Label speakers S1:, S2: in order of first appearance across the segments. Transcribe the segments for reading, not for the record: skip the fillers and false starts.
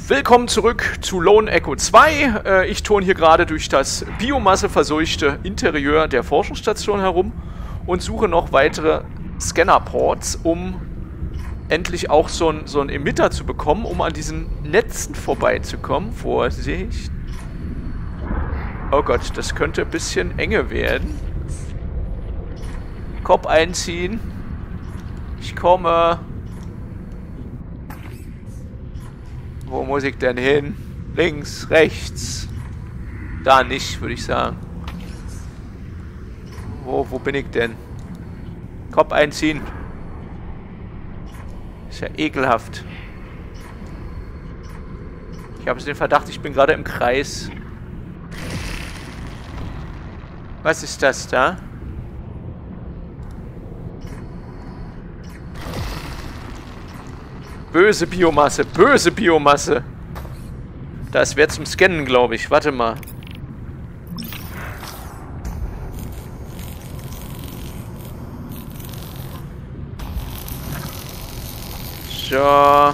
S1: Willkommen zurück zu Lone Echo 2. Ich turne hier gerade durch das biomasseverseuchte Interieur der Forschungsstation herum und suche noch weitere Scannerports, um endlich auch so ein Emitter zu bekommen, um an diesen Netzen vorbeizukommen. Vorsicht! Oh Gott, das könnte ein bisschen enge werden. Kopf einziehen. Ich komme. Wo muss ich denn hin? Links, rechts. Da nicht, würde ich sagen. Wo bin ich denn? Kopf einziehen. Ist ja ekelhaft. Ich habe den Verdacht, ich bin gerade im Kreis. Was ist das da? Böse Biomasse, böse Biomasse. Das wäre zum Scannen, glaube ich. Warte mal. So.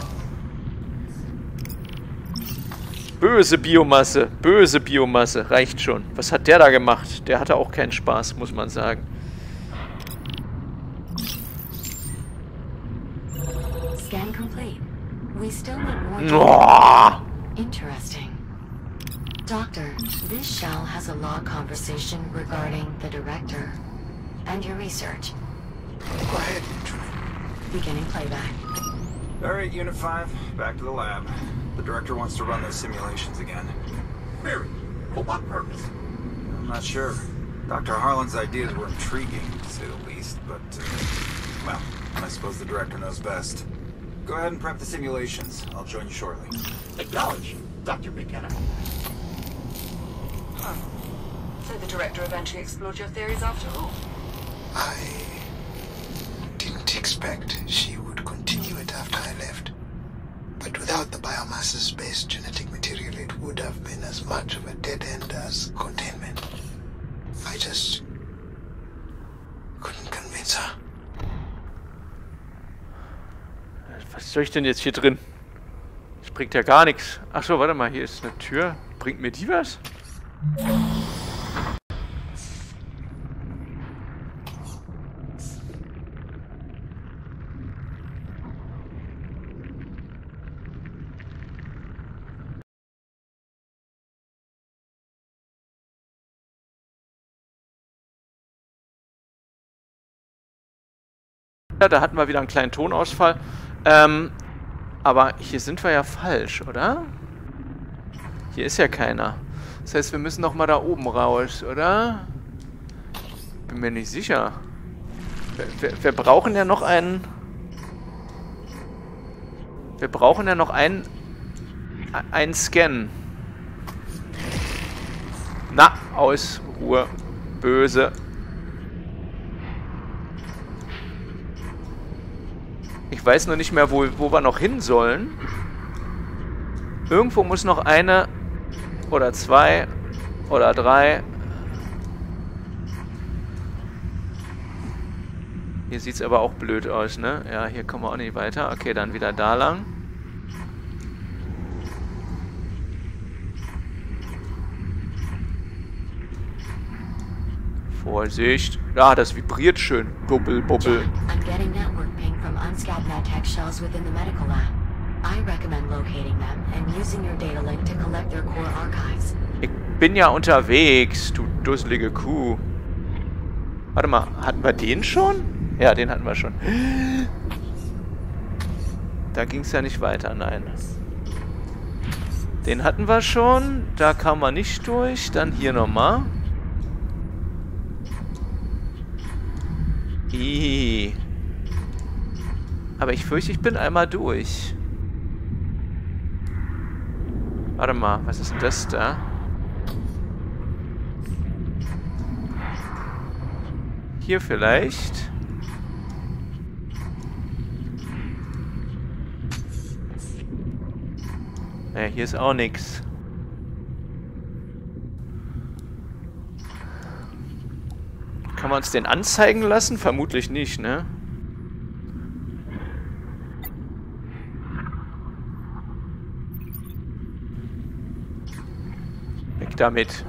S1: Böse Biomasse. Reicht schon. Was hat der da gemacht? Der hatte auch keinen Spaß, muss man sagen.
S2: Scan complete. We still need more
S1: Oh.
S2: Interesting. Doctor, this shell has a log conversation regarding the director and your research.
S3: Go ahead, intruder.
S2: Beginning playback.
S3: Alright, Unit 5, back to the lab. The director wants to run those simulations again.
S4: Really? For what purpose?
S3: I'm not sure. Dr. Harlan's ideas were intriguing, to say the least, but, well, I suppose the director knows best. Go ahead and prep the simulations. I'll join you shortly.
S4: Acknowledge, Dr. McKenna.
S5: Huh. So the director eventually explored your theories after all?
S6: I didn't expect she would continue it after I left. But without the biomasse-based genetic material, it would have been as much of a dead end as containment. I just couldn't convince her.
S1: Was soll ich denn jetzt hier drin? Das bringt ja gar nichts. Achso, warte mal, hier ist eine Tür. Bringt mir die was? Ja, da hatten wir wieder einen kleinen Tonausfall. Aber hier sind wir ja falsch, oder? Hier ist ja keiner. Das heißt, wir müssen noch mal da oben raus, oder? Bin mir nicht sicher. Wir brauchen ja noch einen... Wir brauchen ja noch einen Scan. Na, aus, Ruhe. Böse. Ich weiß nur nicht mehr, wo wir noch hin sollen. Irgendwo muss noch eine oder zwei oder drei. Hier sieht es aber auch blöd aus, ne? Ja, hier kommen wir auch nicht weiter. Okay, dann wieder da lang. Vorsicht. Ah, das vibriert schön. Bubbel, bubbel.
S2: I'm getting network ping from unscanned medtech shells within the medical lab. I recommend locating them and using your data link to collect their core archives.
S1: Ich bin ja unterwegs, du dusselige Kuh. Warte mal, hatten wir den schon? Ja, den hatten wir schon. Da ging es ja nicht weiter, nein. Den hatten wir schon, da kam man nicht durch. Dann hier nochmal. Aber ich fürchte, ich bin einmal durch. Warte mal, was ist denn das da? Hier vielleicht? Naja, hier ist auch nichts. Kann man uns den anzeigen lassen? Vermutlich nicht, ne? Weg damit.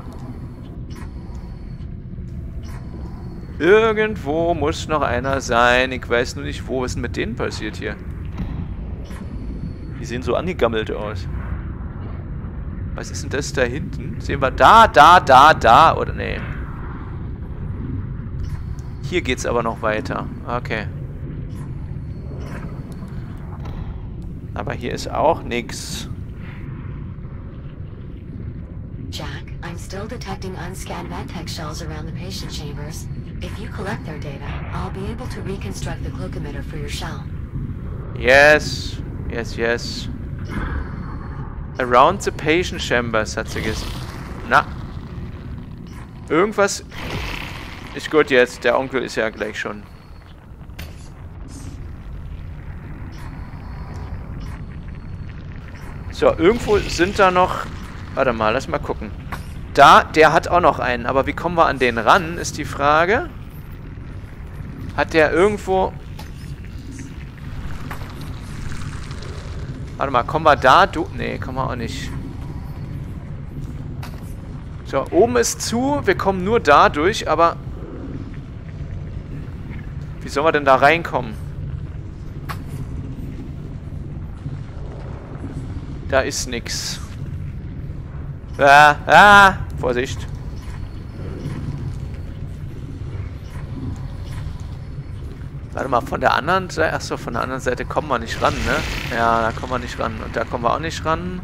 S1: Irgendwo muss noch einer sein. Ich weiß nur nicht, wo. Was ist denn mit denen passiert hier? Die sehen so angegammelt aus. Was ist denn das da hinten? Sehen wir da? Oder nee. Hier geht's aber noch weiter. Okay. Aber hier ist auch nichts.
S2: Jack, I'm still detecting unscanned medtech shells around the patient chambers. If you collect their data, I'll be able to reconstruct the cloak emitter for your shell.
S1: Yes. Yes. Around the patient chambers, hat sie gesagt. Na. Irgendwas ist gut jetzt. Der Onkel ist ja gleich schon. So, irgendwo sind da noch... Warte mal, lass mal gucken. Da, der hat auch noch einen. Aber wie kommen wir an den ran, ist die Frage. Hat der irgendwo... Warte mal, kommen wir da? Nee, kommen wir auch nicht. So, oben ist zu. Wir kommen nur da durch, aber... Wie sollen wir denn da reinkommen? Da ist nix. Vorsicht. Warte mal, von der anderen Seite... Achso, von der anderen Seite kommen wir nicht ran, ne? Ja, da kommen wir nicht ran. Und da kommen wir auch nicht ran.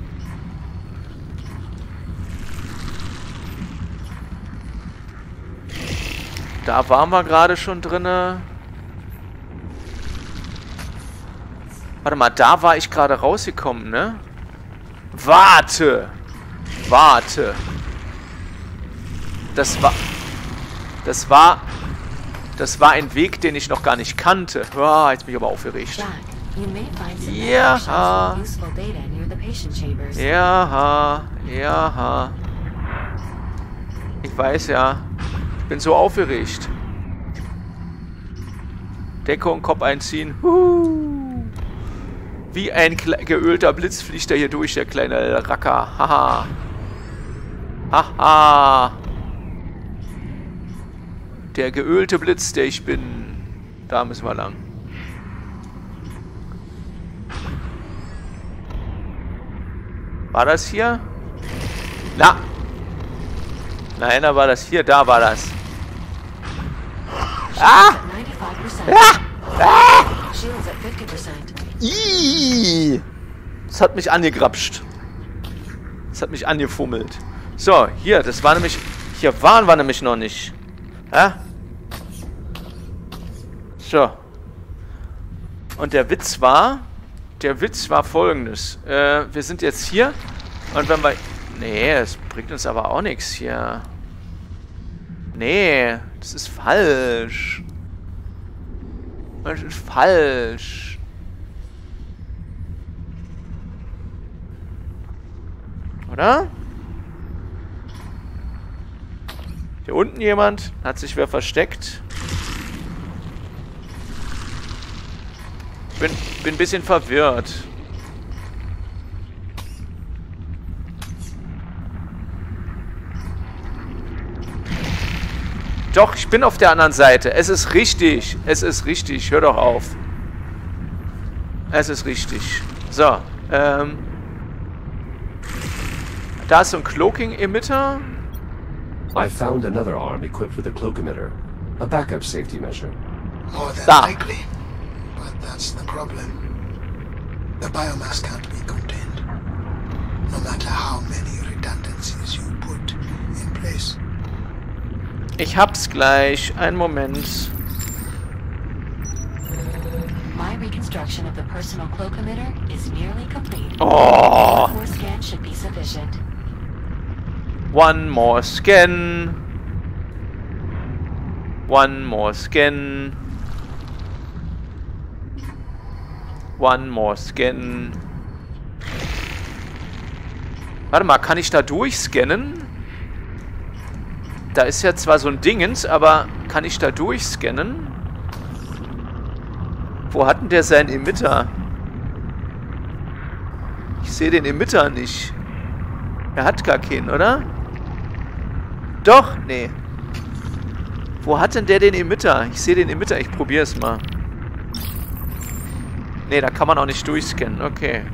S1: Da waren wir gerade schon drinne. Warte mal, da war ich gerade rausgekommen, ne? Warte! Das war ein Weg, den ich noch gar nicht kannte. Oh, jetzt bin ich aber aufgeregt. Ja. Ich weiß ja. Ich bin so aufgeregt. Deckung, Kopf einziehen. Wie ein geölter Blitz fliegt er hier durch, der kleine Racker. Haha. Haha. Der geölte Blitz, der ich bin. Da müssen wir lang. War das hier? Na. Nein, da war das hier. Da war das. Ah! Ihhh. Das hat mich angegrapscht. Das hat mich angefummelt. So, hier, das war nämlich... Hier waren wir nämlich noch nicht. Ja? So. Und der Witz war folgendes. Wir sind jetzt hier. Und wenn wir... Nee, das bringt uns aber auch nichts hier. Nee, das ist falsch. Das ist falsch. Oder? Hier unten jemand? Hat sich wer versteckt? Bin ein bisschen verwirrt. Doch, ich bin auf der anderen Seite. Es ist richtig. Es ist richtig. Hör doch auf. Es ist richtig. So, da ist so ein Cloaking-Emitter.
S7: I found another arm equipped with a cloak emitter. A backup safety measure.
S6: More than
S1: Da.
S6: likely. But that's the problem. The biomass can't be contained. No matter how many redundancies you put in place.
S1: Ich hab's gleich. Einen Moment.
S2: My reconstruction of the personal cloak emitter is nearly complete.
S1: Oh.
S2: One more scan should be sufficient.
S1: One more scan. One more scan. One more scan. Warte mal, kann ich da durchscannen? Da ist ja zwar so ein Dingens, aber kann ich da durchscannen? Wo hat denn der seinen Emitter? Ich sehe den Emitter nicht. Er hat gar keinen, oder? Doch, nee. Wo hat denn der den Emitter? Ich sehe den Emitter, ich probiere es mal. Nee, da kann man auch nicht durchscannen. Okay.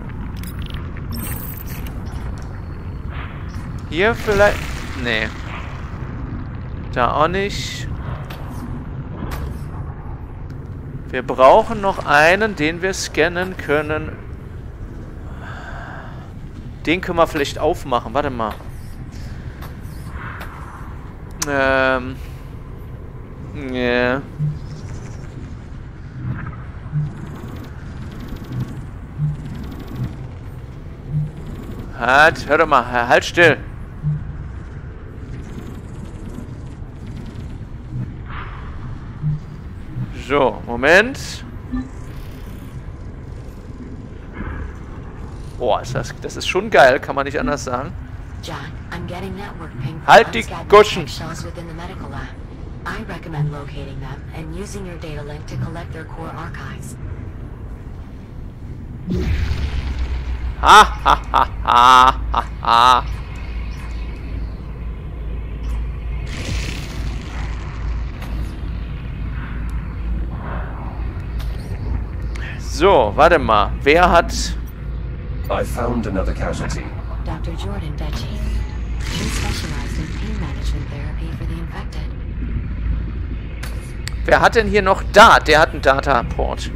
S1: Hier vielleicht... Nee. Da auch nicht. Wir brauchen noch einen, den wir scannen können. Den können wir vielleicht aufmachen. Warte mal. Yeah. Halt, hör doch mal, halt still. So, Moment. Boah, das ist schon geil, kann man nicht anders sagen.
S2: Jack, I'm getting network ping
S1: Halt die Goschen!
S2: shells within the medical lab. I recommend locating them and using your data link to collect their core archives.
S1: Ha ha ha ha ha ha. So, warte mal. Wer hat...
S7: I found another casualty.
S2: Dr. Jordan Deci. He specialized in pain management therapy for the infected.
S1: Wer hat denn hier noch da? Der hat einen Dataport.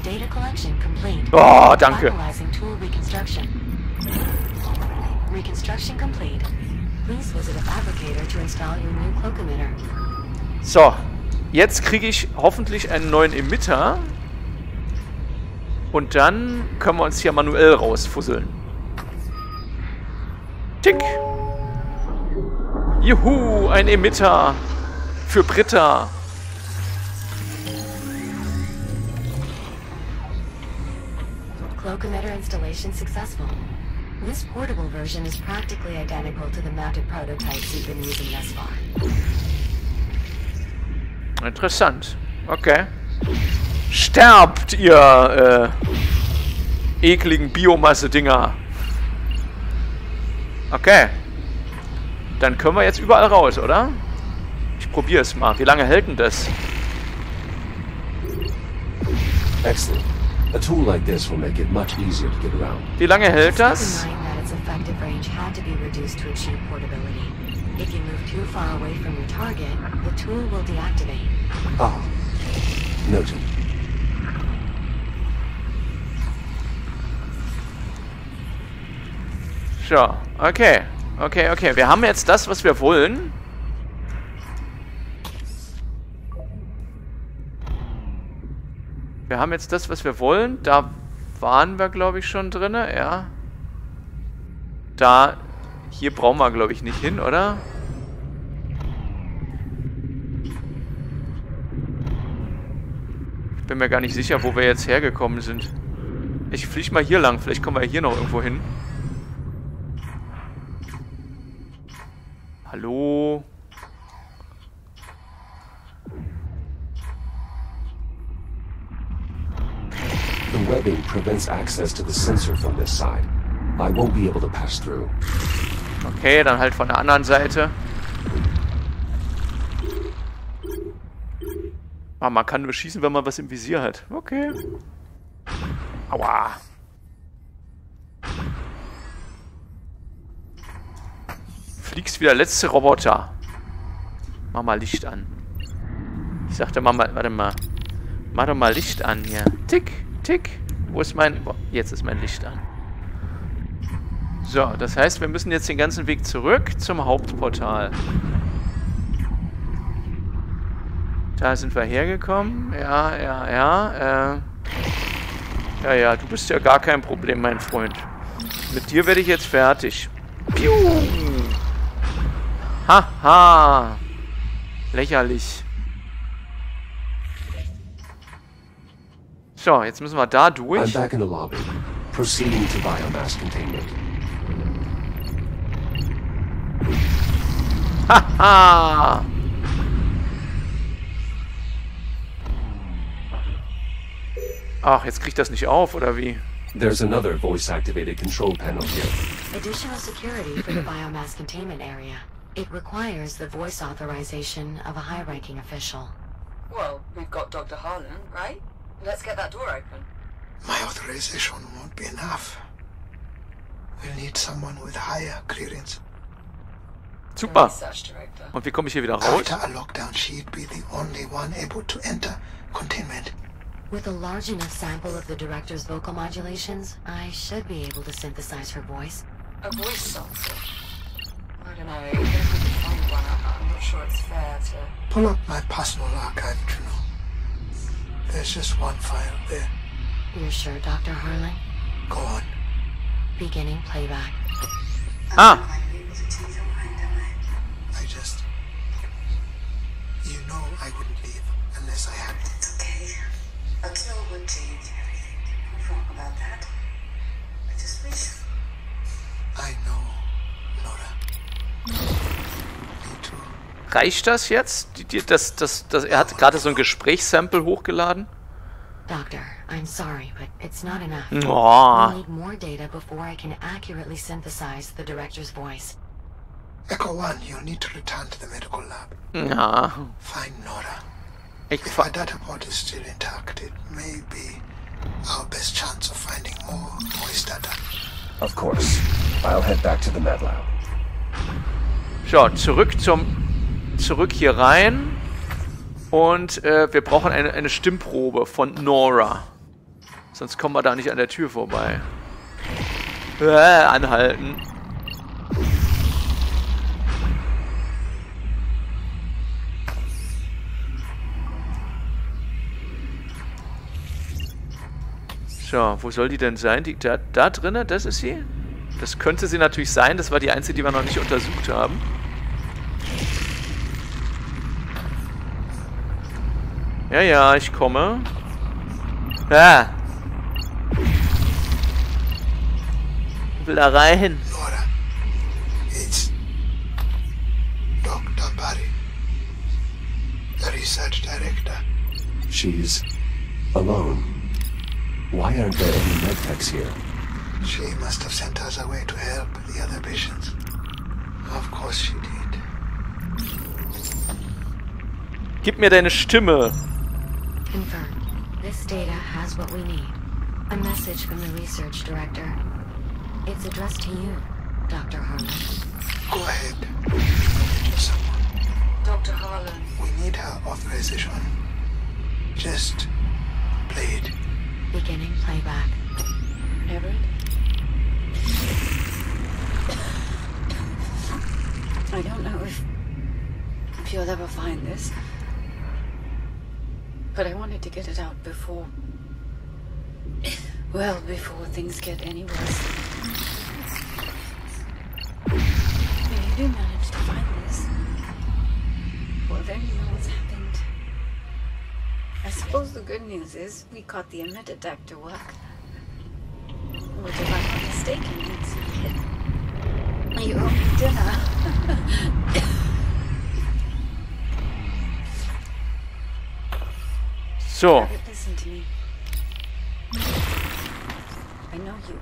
S2: Data collection complete.
S1: Oh, danke.
S2: Finalizing tool reconstruction. Reconstruction complete. Please visit a fabricator to install your new cloak emitter.
S1: So, jetzt kriege ich hoffentlich einen neuen Emitter. Und dann können wir uns hier manuell rausfusseln. Tick. Juhu, ein Emitter für Britta.
S2: Cloak emitter installation successful. This portable version is practically identical to the mounted prototypes you've been using thus far.
S1: Interessant. Okay. Sterbt, ihr ekligen Biomasse-Dinger. Okay. Dann können wir jetzt überall raus, oder? Ich probiere es mal. Wie lange hält denn das?
S7: Excellent. A tool like this will make it much easier to get around.
S1: Wie lange hält das?
S2: Keep in mind that its effective range had to be reduced to achieve portability. If you move too far away from your target, the tool will deactivate.
S7: Ah. Noted.
S1: So, okay. Okay. Wir haben jetzt das, was wir wollen. Wir haben jetzt das, was wir wollen. Da waren wir, glaube ich, schon drin. Ja. Da. Hier brauchen wir, glaube ich, nicht hin, oder? Ich bin mir gar nicht sicher, wo wir jetzt hergekommen sind. Ich fliege mal hier lang. Vielleicht kommen wir hier noch irgendwo hin. Hallo?
S7: The webbing prevents access to the sensor from this side. I won't be able to pass through.
S1: Okay, dann halt von der anderen Seite. Ah, man kann nur schießen, wenn man was im Visier hat. Okay. Aua. Fliegst wie der letzte Roboter. Mach mal Licht an. Ich sagte, warte mal. Mach doch mal Licht an hier. Tick, tick. Wo ist mein... Boah, jetzt ist mein Licht an. So, das heißt, wir müssen jetzt den ganzen Weg zurück zum Hauptportal. Da sind wir hergekommen. Ja, du bist ja gar kein Problem, mein Freund. Mit dir werde ich jetzt fertig. Piu! Haha! Lächerlich. So, jetzt müssen wir da
S7: I'm
S1: durch.
S7: back in the lobby. Proceeding to biomass containment.
S1: Haha! Ach, jetzt kriegt das nicht auf, oder wie?
S7: There's another voice-activated control panel here.
S2: Additional security for the biomass containment area. It requires the voice authorization of a high-ranking official.
S5: Well, we've got Dr. Harlan, right? Let's get that door open.
S6: My authorization won't be enough. We'll need someone with higher clearance.
S1: Super.
S5: Research director.
S1: Und wie komme ich hier wieder raus?
S6: After a lockdown, she'd be the only one able to enter containment.
S2: With a large enough sample of the director's vocal modulations, I should be able to synthesize her voice.
S5: A voice sample? I don't know, even if we could find one, I'm not sure it's fair to...
S6: Pull up my personal archive, Juno. There's just one file there.
S2: You're sure, Dr. Harlan?
S6: Go on.
S2: Beginning playback.
S1: Ah!
S6: I just... You know I wouldn't leave unless I had to.
S8: It's okay. A kill would change everything. You're not wrong about that. I just wish...
S6: I know, Nora. Me too.
S1: Reicht das jetzt? Er hat gerade so ein Gesprächssample hochgeladen.
S2: Doctor, I'm sorry, but it's not enough.
S1: Oh.
S2: We need more data before I can accurately synthesize the director's voice.
S6: Echo 1, you'll need to return to the medical lab.
S1: Ja.
S6: Find Nora.
S1: Ich
S6: If our data port is still intact, it may be our best chance of finding more voice data.
S7: Of course. I'll head back to the med lab.
S1: So, zurück hier rein. Und wir brauchen eine Stimmprobe von Nora. Sonst kommen wir da nicht an der Tür vorbei. Anhalten. So, wo soll die denn sein? Die, da drinnen? Das ist sie? Das könnte sie natürlich sein. Das war die einzige, die wir noch nicht untersucht haben. Ja, ja, ich komme. Ah. Ich will da rein.
S6: Nora, it's Dr. Barry, the research director.
S7: She's alone. Why aren't there any medtechs here?
S6: She must have sent us away to help the other patients. Of course she did.
S1: Gib mir deine Stimme.
S2: Confirmed. This data has what we need. A message from the research director. It's addressed to you, Dr. Harlan.
S6: Go ahead. Someone.
S5: Dr. Harlan.
S6: We need her authorization. Just play it.
S2: Beginning playback.
S5: Everett?
S9: I don't know if you'll ever find this, but I wanted to get it out before... Well, before things get any worse. If you do manage to find this, well, then you know what's happened. I suppose the good news is we caught the emit detector work. Which, if I'm not mistaken, means you owe me dinner.
S1: So.
S9: Rabbit, listen to me. I know you.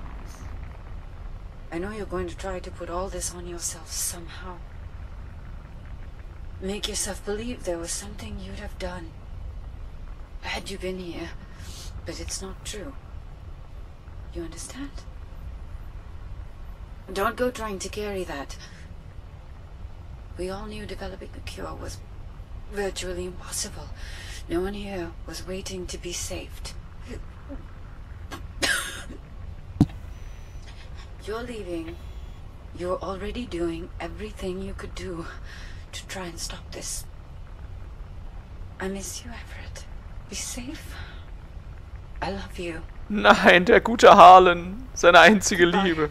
S9: I know you're going to try to put all this on yourself somehow. Make yourself believe there was something you'd have done had you been here, but it's not true. You understand? Don't go trying to carry that. We all knew developing a cure was virtually impossible. No one here was waiting to be saved. You're leaving. You're already doing everything you could do to try and stop this. I miss you, Everett. Be safe. I love you.
S1: Nein, der gute Harlan. Seine einzige Liebe.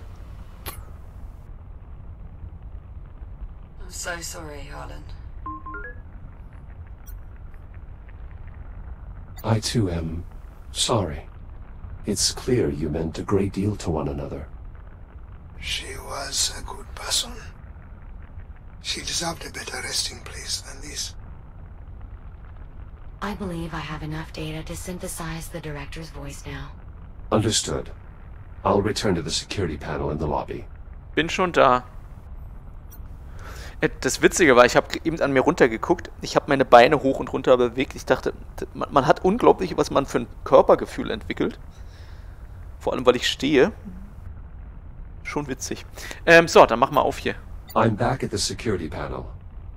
S5: I'm so sorry, Harlan.
S7: I too am sorry. It's clear you meant a great deal to one another.
S6: She was a good person. She deserved a better resting place than this.
S2: I believe I have enough data to synthesize the director's voice now.
S7: Understood. I'll return to the security panel in the lobby.
S1: Bin schon da. Das Witzige war, ich habe eben an mir runtergeguckt. Ich habe meine Beine hoch und runter bewegt. Ich dachte, man hat unglaublich, was man für ein Körpergefühl entwickelt. Vor allem, weil ich stehe. Schon witzig. So, dann machen wir auf hier.
S7: I'm back at the security panel.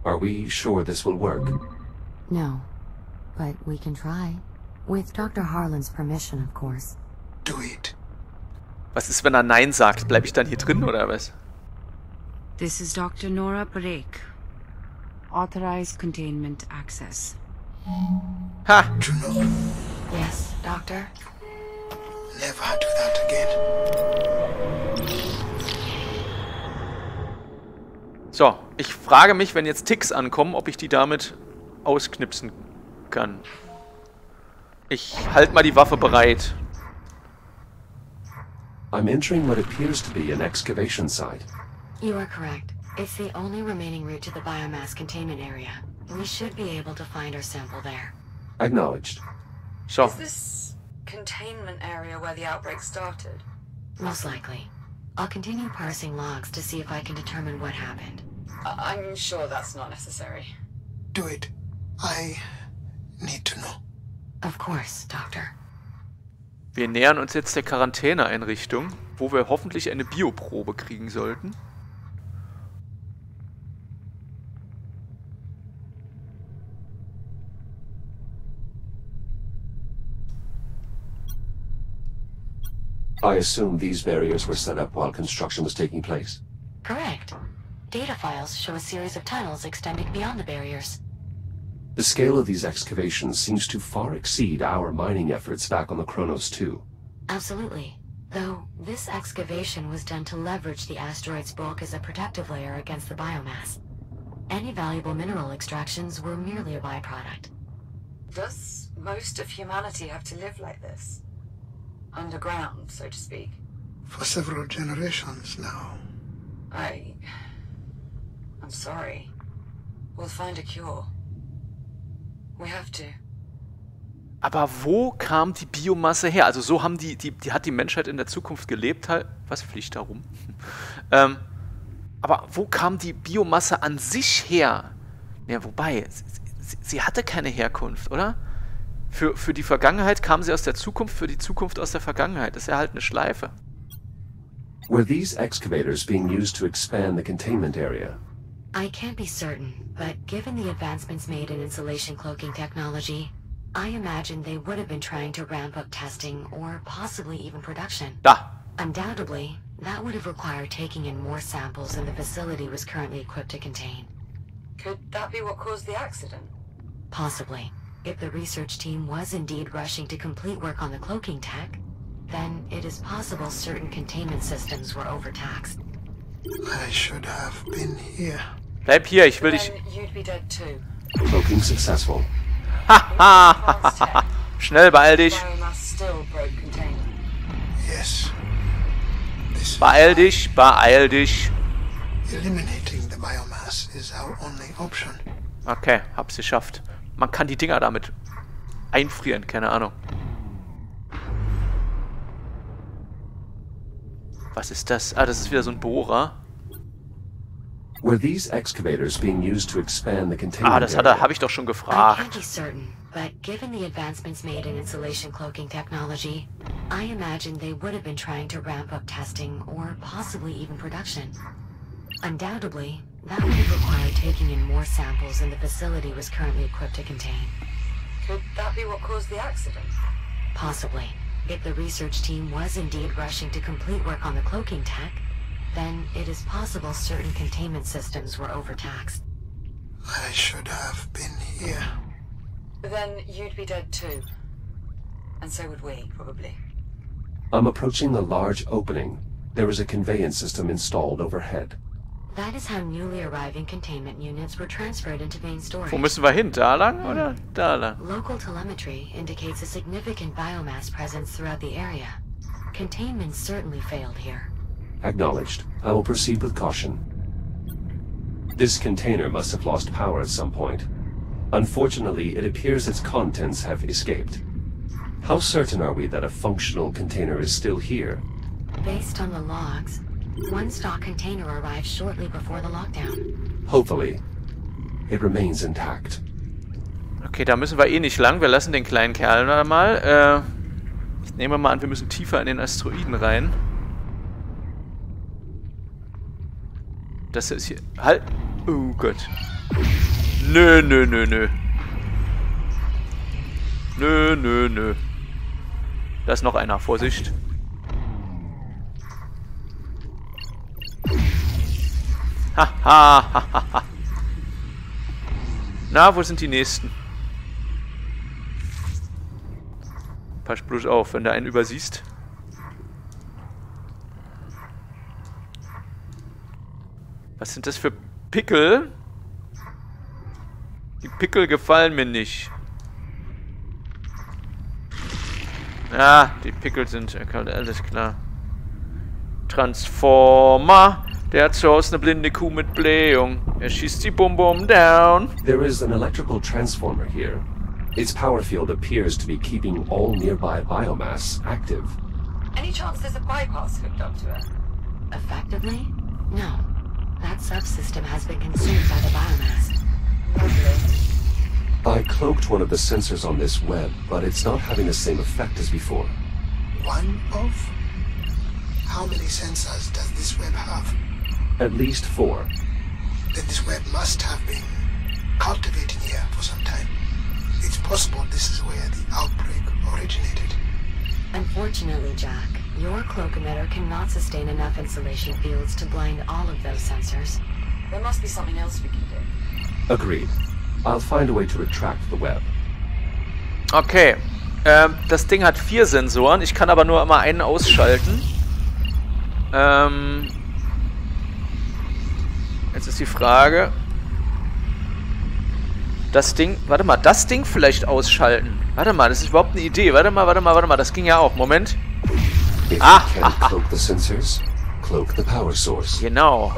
S7: Are we sure this will work?
S2: No, but we can try. With Dr. Harlan's permission, of course.
S6: Do it.
S1: Was ist, wenn er Nein sagt? Bleibe ich dann hier drin, oder was?
S9: This is Dr. Nora Parek. Authorized containment access.
S1: Ha!
S6: Juno,
S2: Yes, Doctor?
S6: never do that again.
S1: So, ich frage mich, wenn jetzt Ticks ankommen, ob ich die damit ausknipsen kann. Ich halte mal die Waffe bereit.
S7: I'm entering what appears to be an excavation site.
S2: You are correct. It's the only remaining route to the biomass containment area. We should be able to find our sample there.
S7: Acknowledged.
S1: So,
S5: Is this containment area where the outbreak started?
S2: Most likely. I'll continue parsing logs to see if I can determine what happened.
S5: I'm sure that's not necessary.
S6: Do it. I need to know.
S2: Of course, Doctor.
S1: wir nähern uns jetzt der Quarantäneeinrichtung, wo wir hoffentlich eine Bioprobe kriegen sollten.
S7: I assume these barriers were set up while construction was taking place.
S2: Correct. Data files show a series of tunnels extending beyond the barriers.
S7: The scale of these excavations seems to far exceed our mining efforts back on the Kronos 2.
S2: Absolutely. Though, this excavation was done to leverage the asteroid's bulk as a protective layer against the biomass. Any valuable mineral extractions were merely a byproduct.
S5: Does most of humanity have to live like this? Underground, so to speak?
S6: For several generations now.
S5: I'm sorry. We'll find a cure. We have to.
S1: Aber wo kam die Biomasse her? Also so haben hat die Menschheit in der Zukunft gelebt. Halt. Was fliegt da rum? Aber wo kam die Biomasse an sich her? Ja, wobei, sie hatte keine Herkunft, oder? Für die Vergangenheit kam sie aus der Zukunft, für die Zukunft aus der Vergangenheit. Das ist ja halt eine Schleife.
S7: Were these excavators being used to expand the containment area?
S2: I can't be certain, but given the advancements made in insulation cloaking technology, I imagine they would have been trying to ramp up testing or possibly even production.
S1: Da!
S2: Undoubtedly, that would have required taking in more samples than the facility was currently equipped to contain.
S5: Could that be what caused the accident?
S2: Possibly. If the research team was indeed rushing to complete work on the cloaking tech, then it is possible certain containment systems were overtaxed.
S6: I should have been here.
S1: Bleib hier, ich will dich...
S5: Then you'd be dead too.
S7: Cloaking successful.
S1: Haha! Schnell, beeil dich!
S5: Biomass still broke containment.
S6: Yes. This
S1: Beeil dich, beeil dich!
S6: eliminating the biomass is our only option.
S1: Okay, hab's geschafft. Man kann die Dinger damit einfrieren, keine Ahnung. Was ist das? Ah, das ist wieder so ein Bohrer.
S7: Were these excavators being used to expand the containment
S1: Ah, das
S7: area?
S1: habe ich doch schon
S2: I
S1: gefragt.
S2: can't be certain, but given the advancements made in insulation cloaking technology, I imagine they would have been trying to ramp up testing or possibly even production. Undoubtedly, that would have required taking in more samples than the facility was currently equipped to contain.
S5: Could that be what caused the accident?
S2: Possibly. If the research team was indeed rushing to complete work on the cloaking tech, then it is possible certain containment systems were overtaxed.
S6: I should have been here.
S5: Then you'd be dead too. And so would we, probably.
S7: I'm approaching the large opening. There is a conveyance system installed overhead.
S2: That is how newly arriving containment units were transferred into main storage.
S1: Wo müssen wir hin? Da lang oder da lang?
S2: Local telemetry indicates a significant biomass presence throughout the area. Containment certainly failed here.
S7: Acknowledged. I will proceed with caution. This container must have lost power at some point. Unfortunately, it appears its contents have escaped. How certain are we that a functional container is still here?
S2: Based on the logs, One stock container arrived shortly before the lockdown.
S7: Hopefully, it remains intact.
S1: Okay, da müssen wir eh nicht lang. Wir lassen den kleinen Kerl mal. Ich nehme mal an, wir müssen tiefer in den Asteroiden rein. Das ist hier... Halt! Oh Gott. Nö, nö, nö, nö. Nö, nö, nö. Da ist noch einer. Vorsicht. Ha, ha, ha, ha, ha. Na, wo sind die nächsten? Pass bloß auf, wenn du einen übersiehst. Was sind das für Pickel? Die Pickel gefallen mir nicht. Ja, die Pickel sind... Alles klar. Transformer. Der hat zu Hause eine blinde Kuh mit Blähung. Er schießt die Bum-Bum down.
S7: There is an electrical transformer here. Its power field appears to be keeping all nearby biomass active.
S5: Any chance there's a bypass hooked up to it?
S2: Effectively? No. That subsystem has been consumed by the biomass.
S5: Lovely.
S7: I cloaked one of the sensors on this web, but it's not having the same effect as before.
S6: One of? How many sensors does this web have?
S7: At least 4.
S6: Then this web must have been cultivating here for some time. It's possible this is where the outbreak originated.
S2: Unfortunately, Jack, your cloak emitter cannot sustain enough insulation fields to blind all of those sensors.
S5: There must be something else we can do.
S7: Agreed. I'll find a way to retract the web.
S1: Okay. Das Ding hat 4 Sensoren. Ich kann aber nur immer einen ausschalten. Jetzt ist die Frage... Das Ding... Warte mal, das Ding vielleicht ausschalten. Warte mal, das ist überhaupt eine Idee. Warte mal. Das ging ja auch. Moment.
S7: If you can't cloak the sensors, cloak the power source.
S1: Genau.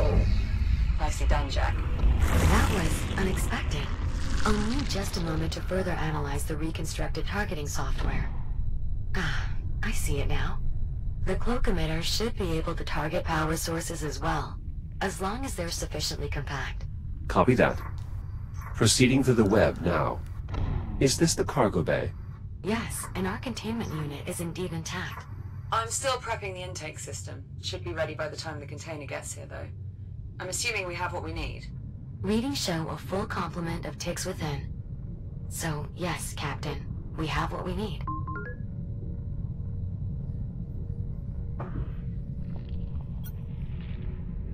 S5: Nicely done, Jack.
S2: That was unexpected. I'll need just a moment to further analyze the reconstructed targeting software. Ah, I see it now. The cloak emitter should be able to target power sources as well, as long as they're sufficiently compact.
S7: Copy that. Proceeding through the web now. Is this the cargo bay?
S2: Yes, and our containment unit is indeed intact.
S5: I'm still prepping the intake system. Should be ready by the time the container gets here, though. I'm assuming we have what we need.
S2: Readings show a full complement of ticks within. So, yes, Captain, we have what we need.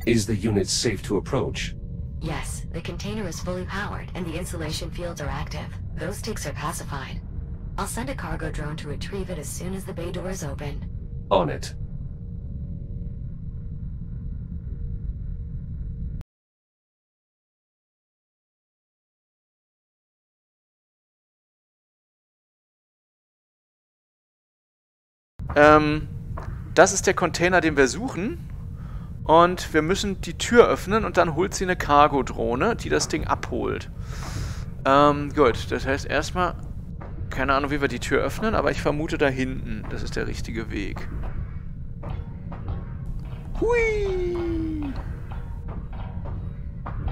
S7: Is the unit safe to approach?
S2: Yes, the container is fully powered and the insulation fields are active. Those ticks are pacified. I'll send a cargo drone to retrieve it as soon as the bay door is opened.
S7: On it.
S1: Das ist der Container, den wir suchen. Und wir müssen die Tür öffnen und dann holt sie eine Cargo-Drohne, die das Ding abholt. Gut, das heißt erstmal... Keine Ahnung, wie wir die Tür öffnen, aber ich vermute da hinten. Das ist der richtige Weg. Hui!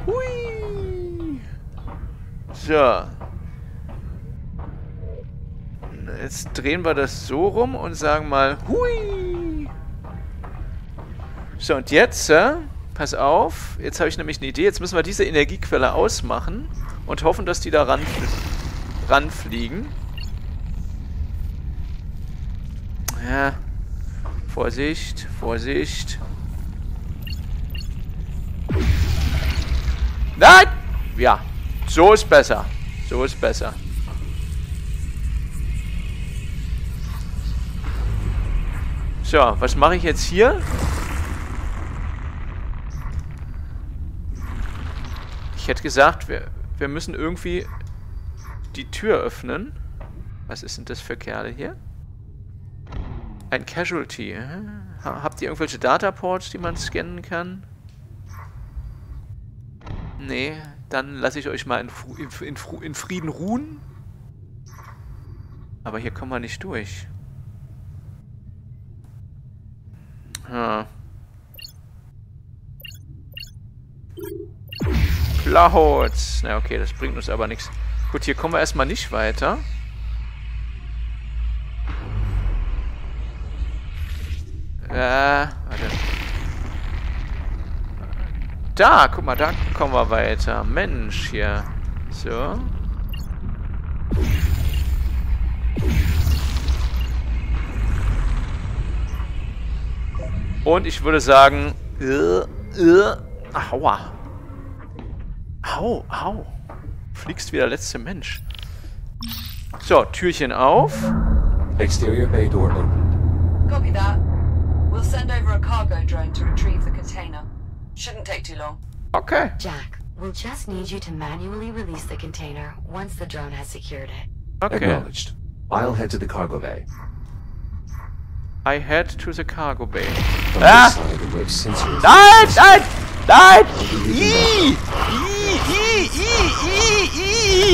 S1: Hui! So. Jetzt drehen wir das so rum und sagen mal Hui! So, und jetzt, pass auf, jetzt habe ich nämlich eine Idee. Jetzt müssen wir diese Energiequelle ausmachen und hoffen, dass die da ranfliegen. Ja. Vorsicht, Vorsicht. Nein! Ja, so ist besser. So ist besser. So, was mache ich jetzt hier? Ich hätte gesagt, wir müssen irgendwie die Tür öffnen. Was ist denn das für Kerle hier? Ein Casualty. Habt ihr irgendwelche Dataports, die man scannen kann? Nee, dann lasse ich euch mal in Frieden ruhen. Aber hier kommen wir nicht durch. Schlauchholz. Na okay, das bringt uns aber nichts. Gut, hier kommen wir erstmal nicht weiter. Warte. Da, guck mal, da kommen wir weiter. Mensch, hier. So. Und ich würde sagen... Aua. Au. Fliegst wie der letzte Mensch. So, Türchen auf.
S7: Exterior bay door open.
S5: Copy that. We'll send over a cargo drone to retrieve the container. Shouldn't take too long.
S1: Okay.
S2: Jack, we'll just need you to manually release the container once the drone has secured it.
S1: Okay.
S7: Acknowledged. I'll head to the cargo bay.
S1: I head to the cargo bay.
S7: From this side, the web sensor is...
S1: Nein!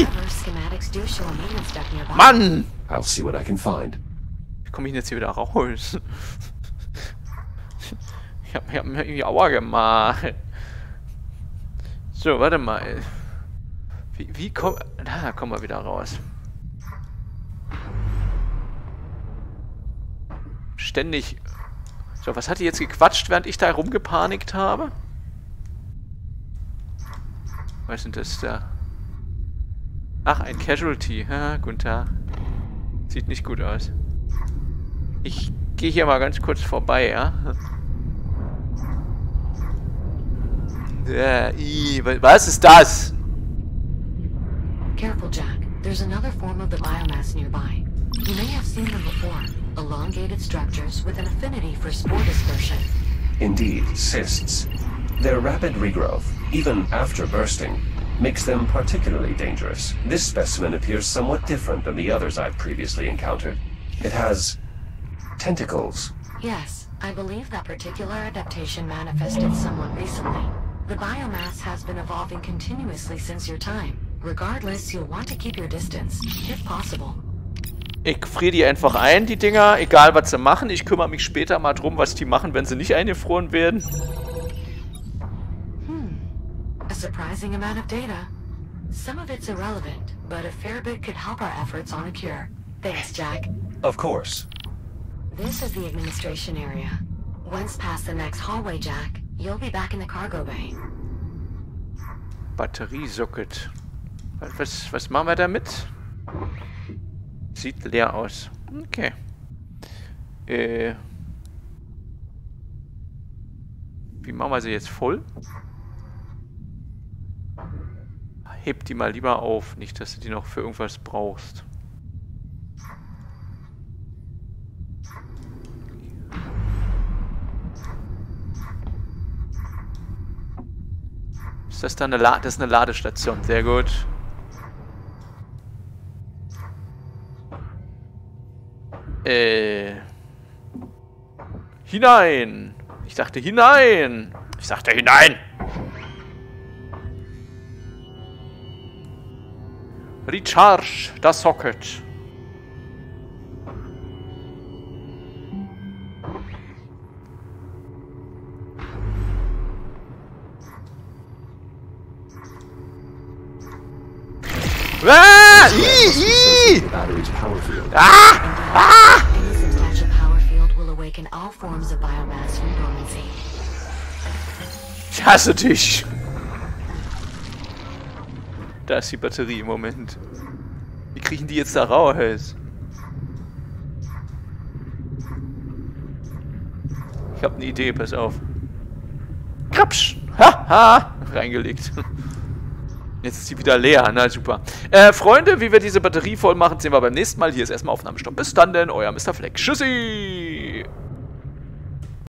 S2: However, schematics do show a maintenance duct nearby.
S1: Mann!
S7: I'll see what I can find.
S1: Wie komme ich denn jetzt hier wieder raus? Ich hab mir irgendwie Aua gemacht. So, warte mal. Wie kommt... Da kommen wir wieder raus. Ständig... So, was hat die jetzt gequatscht, während ich da rumgepanikt habe? Was ist denn das da? Ach, ein Casualty. Ha, guten Tag. Sieht nicht gut aus. Ich gehe hier mal ganz kurz vorbei, ja? Was ist das?
S2: Careful, Jack. There's another form of the biomass nearby. You may have seen them before. Elongated structures with an affinity for spore dispersion.
S7: Indeed, cysts. Their rapid regrowth, even after bursting, makes them particularly dangerous. This specimen appears somewhat different than the others I've previously encountered. It has... tentacles.
S2: Yes, I believe that particular adaptation manifested somewhat recently. The biomass has been evolving continuously since your time. Regardless, you'll want to keep your distance, if possible.
S1: Ich friere die einfach ein, die Dinger, egal was sie machen. Ich kümmere mich später mal drum, was die machen, wenn sie nicht eingefroren werden.
S2: A surprising amount of data. Some of it's irrelevant, but a fair bit could help our efforts on a cure. Thanks, Jack.
S7: Of course.
S2: This is the administration area. Once past the next hallway, Jack, you'll be back in the cargo bay.
S1: Batteriesocket. Was machen wir damit? Sieht leer aus. Okay. Wie machen wir sie jetzt voll? Heb die mal lieber auf. Nicht, dass du die noch für irgendwas brauchst. Ist das dann das ist eine Ladestation? Sehr gut. Hinein! Ich dachte hinein! Ich sagte hinein! Recharge das Socket. Ah!
S2: Any substantial power field will awaken all forms of biomass from dormancy.
S1: Ich hasse dich. Da ist die Batterie im Moment. Wie kriegen die jetzt da raus? Ich habe eine Idee, pass auf. Krapsch! Haha! Reingelegt. Jetzt ist sie wieder leer, na super. Freunde, wie wir diese Batterie voll machen, sehen wir beim nächsten Mal. Hier ist erstmal Aufnahmestopp. Bis dann denn, euer Mr. Fleck. Tschüssi!